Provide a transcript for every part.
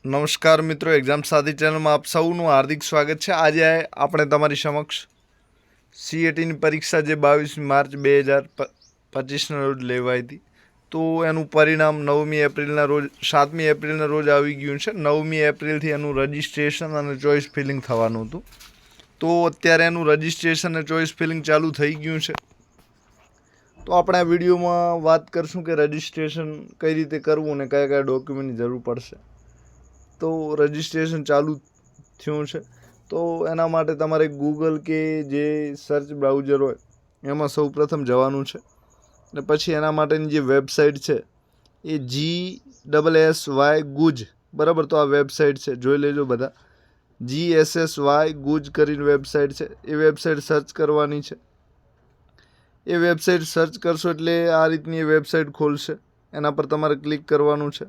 નમસ્કાર મિત્રો, એક્ઝામ સાથી ચેનલમાં આપ સૌનું હાર્દિક સ્વાગત છે। આજે આપણે તમારી સમક્ષ સીએટીની પરીક્ષા જે 22 માર્ચ 2025ના રોજ લેવાઈ હતી, તો એનું પરિણામ 9મી એપ્રિલના રોજ 7મી એપ્રિલના રોજ આવી ગયું છે। 9મી એપ્રિલથી એનું રજિસ્ટ્રેશન અને ચોઇસ ફિલિંગ થવાનું હતું, તો અત્યારે એનું રજિસ્ટ્રેશન અને ચોઇસ ફિલિંગ ચાલુ થઈ ગયું છે। તો આપણે આ વિડીયોમાં વાત કરશું કે રજિસ્ટ્રેશન કઈ રીતે કરવું અને કયા કયા ડોક્યુમેન્ટની જરૂર પડશે। તો રજિસ્ટ્રેશન ચાલુ થયું છે, તો એના માટે તમારે ગૂગલ કે જે સર્ચ બ્રાઉઝર હોય એમાં સૌ પ્રથમ જવાનું છે, અને પછી એના માટેની જે વેબસાઇટ છે એ GSSY ગુજ, બરાબર। તો આ વેબસાઇટ છે, જોઈ લેજો બધા। GSSY ગુજ કરીને વેબસાઇટ છે, એ વેબસાઇટ સર્ચ કરવાની છે। એ વેબસાઇટ સર્ચ કરશો એટલે આ રીતની વેબસાઇટ ખોલશે, એના પર તમારે ક્લિક કરવાનું છે।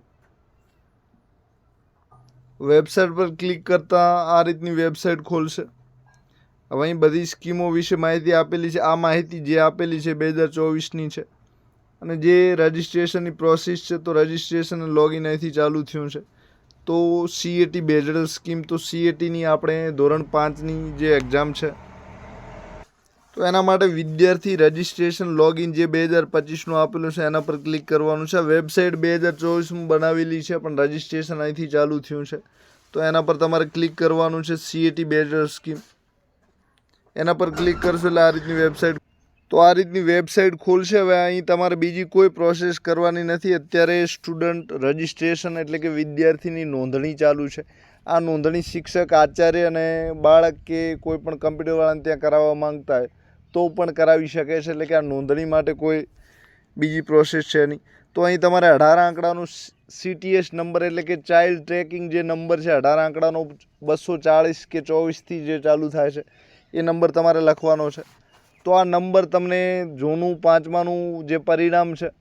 વેબસાઇટ પર ક્લિક કરતાં આ રીતની વેબસાઇટ ખોલશે। હવે અહીં બધી સ્કીમો વિશે માહિતી આપેલી છે। આ માહિતી જે આપેલી છે 2024ની છે, અને જે રજિસ્ટ્રેશનની પ્રોસેસ છે, તો રજિસ્ટ્રેશન લોગિન અહીંથી ચાલુ થયું છે। તો સીએટી બેઝડ સ્કીમ, તો સીએટીની આપણે ધોરણ 5ની જે એક્ઝામ છે, તો એના માટે વિદ્યાર્થી રજિસ્ટ્રેશન લોગિન જે 2025નું આપેલું છે એના પર ક્લિક કરવાનું છે। વેબસાઇટ 2024માં બનાવેલી છે, પણ રજિસ્ટ્રેશન અહીંથી ચાલુ થયું છે, તો એના પર તમારે ક્લિક કરવાનું છે। સીએટી બેઝડ સ્કીમ, એના પર ક્લિક કરશો એટલે આ રીતની વેબસાઇટ, તો આ રીતની વેબસાઇટ ખોલશે। હવે અહીં તમારે બીજી કોઈ પ્રોસેસ કરવાની નથી। અત્યારે સ્ટુડન્ટ રજિસ્ટ્રેશન એટલે કે વિદ્યાર્થીની નોંધણી ચાલુ છે। આ નોંધણી શિક્ષક, આચાર્ય અને બાળક કે કોઈ પણ કમ્પ્યુટરવાળાને ત્યાં કરાવવા માંગતા હોય તો પણ કરાવી શકે છે, એટલે કે આ નોંધણી માટે કોઈ બીજી પ્રોસેસ છે નહીં। તો અહીં તમારે 18 આંકડાનું CTS નંબર એટલે કે ચાઇલ્ડ ટ્રેકિંગ જે નંબર છે 18 આંકડાનો 240 કે 24થી જે ચાલુ થાય છે એ નંબર તમારે લખવાનો છે। તો આ નંબર તમને જૂનું 5માનું જે પરિણામ છે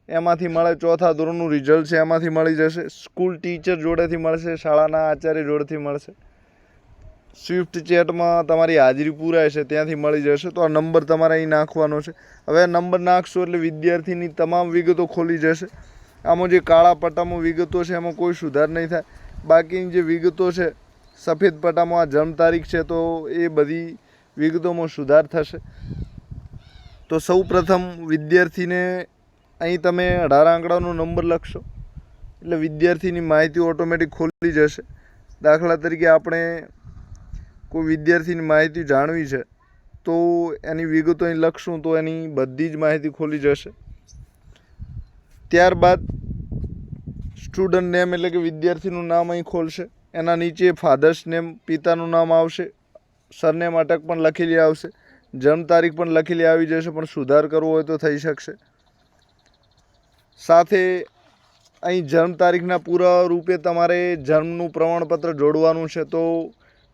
એમાંથી મળે, 4થા ધોરણનું રિઝલ્ટ છે એમાંથી મળી જશે, સ્કૂલ ટીચર જોડેથી મળશે, શાળાના આચાર્ય જોડેથી મળશે, સ્વિફ્ટ ચેટમાં તમારી હાજરી પૂરાય છે ત્યાંથી મળી જશે। તો આ નંબર તમારે અહીં નાખવાનો છે। હવે આ નંબર નાખશો એટલે વિદ્યાર્થીની તમામ વિગતો ખોલી જશે। આમાં જે કાળા પટ્ટામાં વિગતો છે એમાં કોઈ સુધાર નહીં થાય, બાકીની જે વિગતો છે સફેદ પટ્ટામાં આ જન્મ તારીખ છે, તો એ બધી વિગતોમાં સુધાર થશે। તો સૌ પ્રથમ વિદ્યાર્થીને અહીં તમે 18 આંકડાનો નંબર લખશો એટલે વિદ્યાર્થીની માહિતી ઓટોમેટિક ખોલી જશે। દાખલા તરીકે આપણે કોઈ વિદ્યાર્થીની માહિતી જાણવી છે, તો એની વિગતો અહીં લખશું તો એની બધી જ માહિતી ખોલી જશે। ત્યારબાદ સ્ટુડન્ટ નેમ એટલે કે વિદ્યાર્થીનું નામ અહીં ખોલશે, એના નીચે ફાધર્સ નેમ પિતાનું નામ આવશે, સરનેમ અટક પણ લખેલી આવશે, જન્મ તારીખ પણ લખેલી આવી જશે, પણ સુધાર કરવો હોય તો થઈ શકશે। સાથે અહીં જન્મ તારીખના પૂરા રૂપે તમારે જન્મનું પ્રમાણપત્ર જોડવાનું છે। તો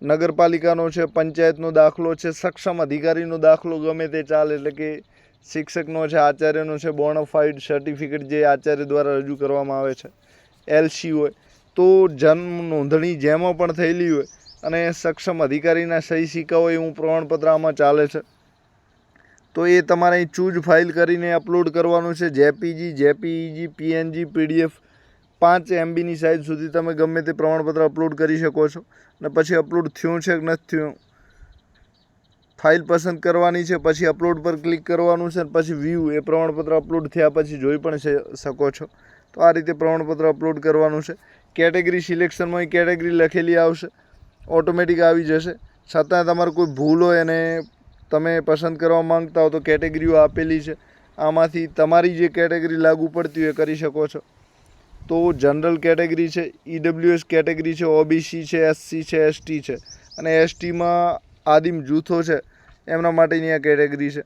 નગરપાલિકાનો છે, પંચાયતનો દાખલો છે, સક્ષમ અધિકારીનો દાખલો ગમે તે ચાલે, એટલે કે શિક્ષકનો છે, આચાર્યનો છે, બોનાફાઇડ સર્ટિફિકેટ જે આચાર્ય દ્વારા રજૂ કરવામાં આવે છે, LC હોય, તો જન્મ નોંધણી જેમાં પણ થયેલી હોય અને સક્ષમ અધિકારીના સહી સિક્કા હોય એવું પ્રમાણપત્ર આમાં ચાલે છે, તો એ તમારે અહીં ચૂઝ ફાઇલ કરીને અપલોડ કરવાનું છે। JPG, PNG, PDF 5 MBની સાઇઝ સુધી તમે ગમે તે પ્રમાણપત્ર અપલોડ કરી શકો છો, અને પછી અપલોડ થયું છે કે નથી થયું ફાઇલ પસંદ કરવાની છે, પછી અપલોડ પર ક્લિક કરવાનું છે, અને પછી વ્યૂ એ પ્રમાણપત્ર અપલોડ થયા પછી જોઈ પણ શકો છો। તો આ રીતે પ્રમાણપત્ર અપલોડ કરવાનું છે। કેટેગરી સિલેક્શનમાં કેટેગરી લખેલી આવશે, ઓટોમેટિક આવી જશે। છતાં તમારે કોઈ ભૂલ હોય અને તમે પસંદ કરવા માંગતા હો તો કેટેગરીઓ આપેલી છે, આમાંથી તમારી જે કેટેગરી લાગુ પડતી હોય કરી શકો છો। તો જનરલ કેટેગરી છે, EWS કેટેગરી છે, OBC છે, SC છે, ST છે, અને STમાં આદિમ જૂથો છે એમના માટેની આ કેટેગરી છે।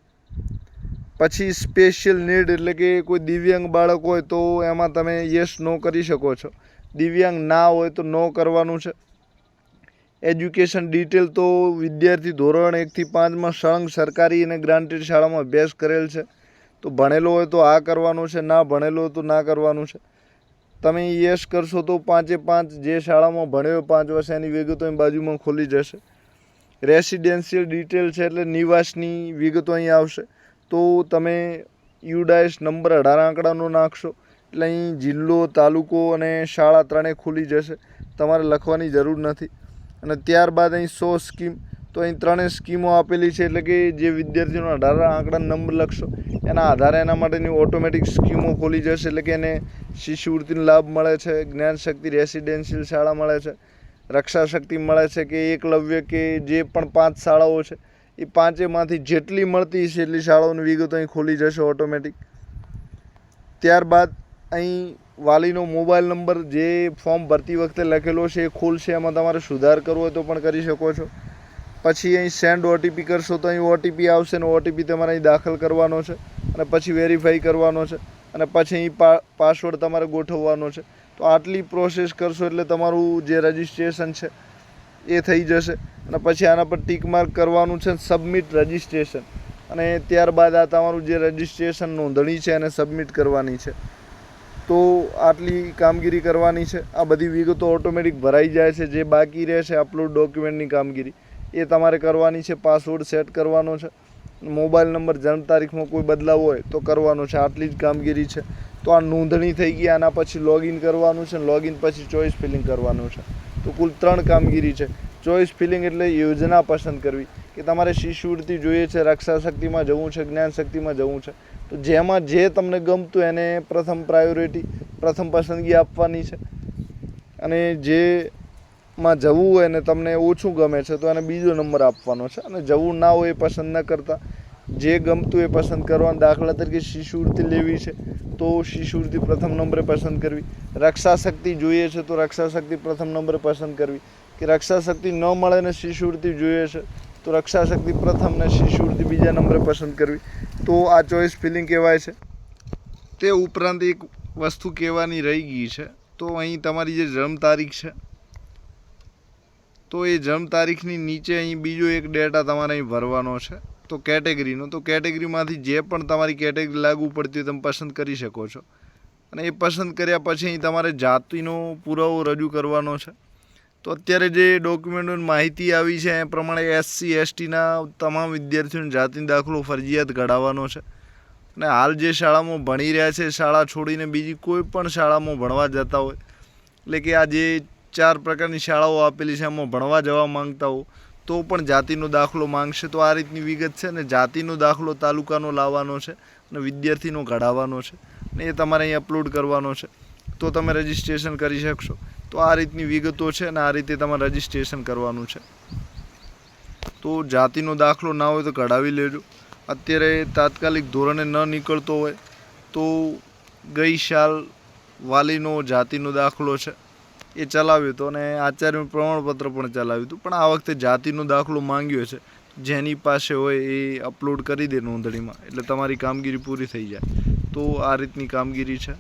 પછી સ્પેશિયલ નીડ એટલે કે કોઈ દિવ્યાંગ બાળક હોય તો એમાં તમે યસ નો કરી શકો છો, દિવ્યાંગ ના હોય તો નો કરવાનું છે। એજ્યુકેશન ડિટેલ, તો વિદ્યાર્થી ધોરણ 1થી 5માં સળંગ સરકારી અને ગ્રાન્ટેડ શાળામાં અભ્યાસ કરેલ છે તો ભણેલો હોય તો આ કરવાનું છે, ના ભણેલો હોય તો ના કરવાનું છે। તમે યસ કરશો તો 5એ5 જે શાળામાં ભણ્યો 5 વર્ષ એની વિગતો અહીં બાજુમાં ખોલી જશે। રેસિડેન્શિયલ ડિટેલ છે એટલે નિવાસની વિગતો અહીં આવશે, તો તમે UDIS નંબર 18 આંકડાનો નાખશો એટલે અહીં જિલ્લો, તાલુકો અને શાળા ત્રણેય ખુલી જશે। તમારે લખવાની જરૂર નથી. અને ત્યારબાદ અહીં 100 સ્કીમ, તો અહીં 3 સ્કીમો આપેલી છે, એટલે કે જે વિદ્યાર્થીઓનો 18 આંકડા નંબર લખશો એના આધારે એના માટેની ઓટોમેટિક સ્કીમો ખોલી જશે. એટલે કે એને શિષ્યવૃત્તિનો લાભ મળે છે, જ્ઞાનશક્તિ રેસિડેન્શિયલ શાળા મળે છે, રક્ષા શક્તિ મળે છે, કે એકલવ્ય, કે જે પણ 5 શાળાઓ છે એ 5માંથી જેટલી મળતી છે એટલી શાળાઓની વિગતો અહીં ખોલી જશે ઓટોમેટિક. ત્યારબાદ અહીં વાલીનો મોબાઈલ નંબર જે ફોર્મ ભરતી વખતે લખેલો છે એ ખોલશે. એમાં તમારે સુધાર કરવો હોય તો પણ કરી શકો છો. પછી અહીં સેન્ડ ઓટીપી કરશો તો અહીં ઓટીપી આવશે ને ઓટીપી તમારે અહીં દાખલ કરવાનો છે અને પછી વેરીફાઈ કરવાનો છે અને પછી અહીં પાસવર્ડ તમારે ગોઠવવાનો છે. તો આટલી પ્રોસેસ કરશો એટલે તમારું જે રજિસ્ટ્રેશન છે એ થઈ જશે. અને પછી આના પર ટીક માર્ક કરવાનું છે, સબમિટ રજિસ્ટ્રેશન, અને ત્યારબાદ આ તમારું જે રજિસ્ટ્રેશન નોંધણી છે એને સબમિટ કરવાની છે. તો આટલી કામગીરી કરવાની છે. આ બધી વિગતો ઓટોમેટિક ભરાઈ જાય છે. જે બાકી રહેશે અપલોડ ડોક્યુમેન્ટની કામગીરી એ તમારે કરવાની છે. પાસવર્ડ સેટ કરવાનો છે, મોબાઈલ નંબર, જન્મ તારીખમાં કોઈ બદલાવ હોય તો કરવાનો છે. આટલી જ કામગીરી છે. તો આ નોંધણી થઈ ગઈ. આના પછી લોગિન કરવાનું છે, લોગિન પછી ચોઈસ ફિલિંગ કરવાનું છે. તો કુલ 3 કામગીરી છે. ચોઈસ ફિલિંગ એટલે યોજના પસંદ કરવી, કે તમારે શિષ્યવૃત્તિ જોઈએ છે, રક્ષા શક્તિમાં જવું છે, જ્ઞાન શક્તિમાં જવું છે. તો જેમાં જે તમને ગમતું એને પ્રથમ પ્રાયોરિટી, પ્રથમ પસંદગી આપવાની છે. અને જેમાં જવું હોય ને તમને ઓછું ગમે છે તો એને બીજો નંબર આપવાનો છે. અને જવું ના હોય એ પસંદ ન કરતા જે ગમતું એ પસંદ કરવાનું. દાખલા તરીકે શિષ્યવૃત્તિ લેવી છે તો શિષ્યવૃત્તિ પ્રથમ નંબરે પસંદ કરવી. રક્ષા શક્તિ જોઈએ છે તો રક્ષા શક્તિ પ્રથમ નંબરે પસંદ કરવી. કે રક્ષા શક્તિ ન મળે ને શિષ્યવૃત્તિ જોઈએ છે તો રક્ષા શક્તિ પ્રથમ ને શિષ્યવૃત્તિ બીજા નંબરે પસંદ કરવી. તો આ ચોઈસ ફિલિંગ કહેવાય છે. તે ઉપરાંત એક વસ્તુ કહેવાની રહી ગઈ છે. તો અહીં તમારી જે જન્મ તારીખ છે તો એ જન્મ તારીખની નીચે અહીં બીજો એક ડેટા તમારે અહીં ભરવાનો છે. તો કેટેગરીનો, તો કેટેગરીમાંથી જે પણ તમારી કેટેગરી લાગુ પડતી હોય તમે પસંદ કરી શકો છો. અને એ પસંદ કર્યા પછી અહીં તમારે જાતિનો પુરાવો રજૂ કરવાનો છે. તો અત્યારે જે ડોક્યુમેન્ટોની માહિતી આવી છે એ પ્રમાણે SC STના તમામ વિદ્યાર્થીઓને જાતિનો દાખલો ફરજિયાત કઢાવવાનો છે. અને હાલ જે શાળામાં ભણી રહ્યા છે શાળા છોડીને બીજી કોઈ પણ શાળામાં ભણવા જતા હોય, એટલે કે આ જે 4 પ્રકારની શાળાઓ આપેલી છે એમાં ભણવા જવા માંગતા હો તો પણ જાતિનો દાખલો માંગશે. તો આ રીતની વિગત છે. ને જાતિનો દાખલો તાલુકાનો લાવવાનો છે અને વિદ્યાર્થીનો કઢાવવાનો છે અને એ તમારે અહીં અપલોડ કરવાનો છે. તો તમે રજિસ્ટ્રેશન કરી શકશો. તો આ રીતની વિગતો છે અને આ રીતે તમારે રજિસ્ટ્રેશન કરવાનું છે. તો જાતિનો દાખલો ના હોય તો કઢાવી લેજો. અત્યારે તાત્કાલિક ધોરણે ન નીકળતો હોય તો ગઈ સાલ વાલીનો જાતિનો દાખલો છે એ ચલાવ્યો હતો અને આચાર્યનું પ્રમાણપત્ર પણ ચલાવ્યું હતું. પણ આ વખતે જાતિનો દાખલો માંગ્યો છે. જેની પાસે હોય એ અપલોડ કરી દે નોંધણીમાં, એટલે તમારી કામગીરી પૂરી થઈ જાય. તો આ રીતની કામગીરી છે.